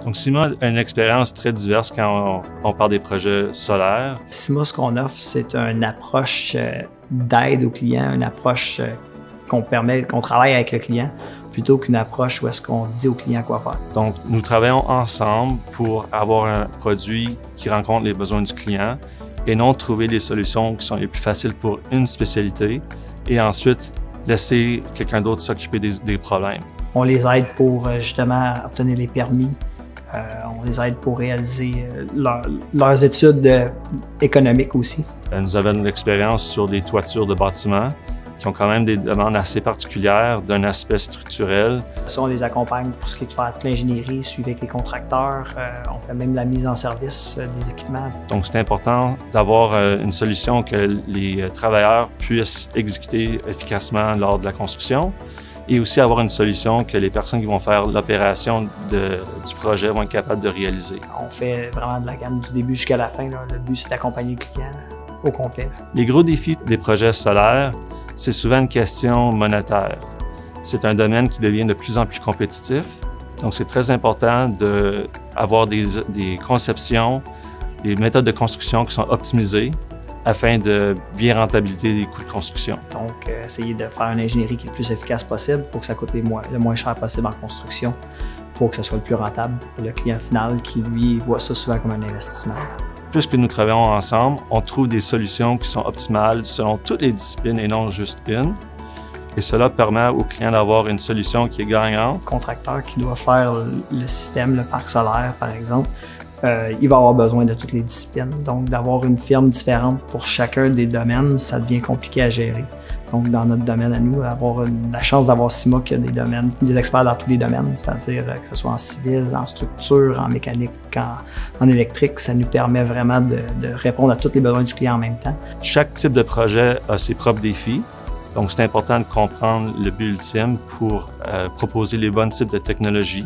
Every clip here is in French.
Donc, CIMA a une expérience très diverse quand on parle des projets solaires. CIMA, ce qu'on offre, c'est une approche d'aide au client, une approche qu'on travaille avec le client, plutôt qu'une approche où est-ce qu'on dit au client quoi faire. Donc, nous travaillons ensemble pour avoir un produit qui rencontre les besoins du client et non trouver des solutions qui sont les plus faciles pour une spécialité et ensuite laisser quelqu'un d'autre s'occuper des problèmes. On les aide pour justement obtenir les permis. On les aide pour réaliser leurs études économiques aussi. Nous avons de l'expérience sur des toitures de bâtiments qui ont quand même des demandes assez particulières d'un aspect structurel. Ça, on les accompagne pour ce qui est de faire toute l'ingénierie, suivre avec les contracteurs. On fait même la mise en service des équipements. Donc, c'est important d'avoir une solution que les travailleurs puissent exécuter efficacement lors de la construction et aussi avoir une solution que les personnes qui vont faire l'opération du projet vont être capables de réaliser. On fait vraiment de la gamme du début jusqu'à la fin. Là. Le but, c'est d'accompagner le client au complet. Les gros défis des projets solaires, c'est souvent une question monétaire. C'est un domaine qui devient de plus en plus compétitif. Donc, c'est très important d'avoir des conceptions, des méthodes de construction qui sont optimisées afin de bien rentabiliser les coûts de construction. Donc, essayer de faire une ingénierie qui est le plus efficace possible pour que ça coûte le moins cher possible en construction, pour que ça soit le plus rentable pour le client final qui, lui, voit ça souvent comme un investissement. Plus que nous travaillons ensemble, on trouve des solutions qui sont optimales selon toutes les disciplines et non juste une. Et cela permet au client d'avoir une solution qui est gagnante. Le contracteur qui doit faire le système, le parc solaire, par exemple, il va avoir besoin de toutes les disciplines. Donc, d'avoir une firme différente pour chacun des domaines, ça devient compliqué à gérer. Donc, dans notre domaine à nous, avoir la chance d'avoir CIMA qui a des experts dans tous les domaines, c'est-à-dire que ce soit en civil, en structure, en mécanique, en électrique, ça nous permet vraiment de répondre à tous les besoins du client en même temps. Chaque type de projet a ses propres défis. Donc, c'est important de comprendre le but ultime pour proposer les bons types de technologies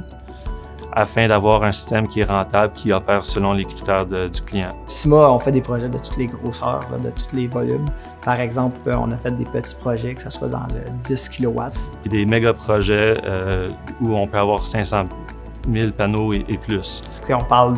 afin d'avoir un système qui est rentable, qui opère selon les critères du client. CIMA, on fait des projets de toutes les grosseurs, de tous les volumes. Par exemple, on a fait des petits projets, que ce soit dans le 10 kW. Et des méga projets où on peut avoir 500 000 panneaux et plus. On parle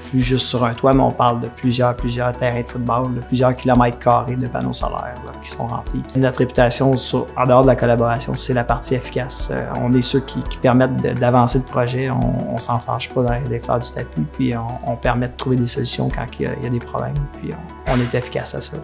plus juste sur un toit, mais on parle de plusieurs terrains de football, de plusieurs kilomètres carrés de panneaux solaires qui sont remplis. Notre réputation en dehors de la collaboration, c'est la partie efficace. On est ceux qui permettent d'avancer le projet. On ne s'en fâche pas des fleurs du tapis, puis on permet de trouver des solutions quand il y a des problèmes, puis on est efficace à ça.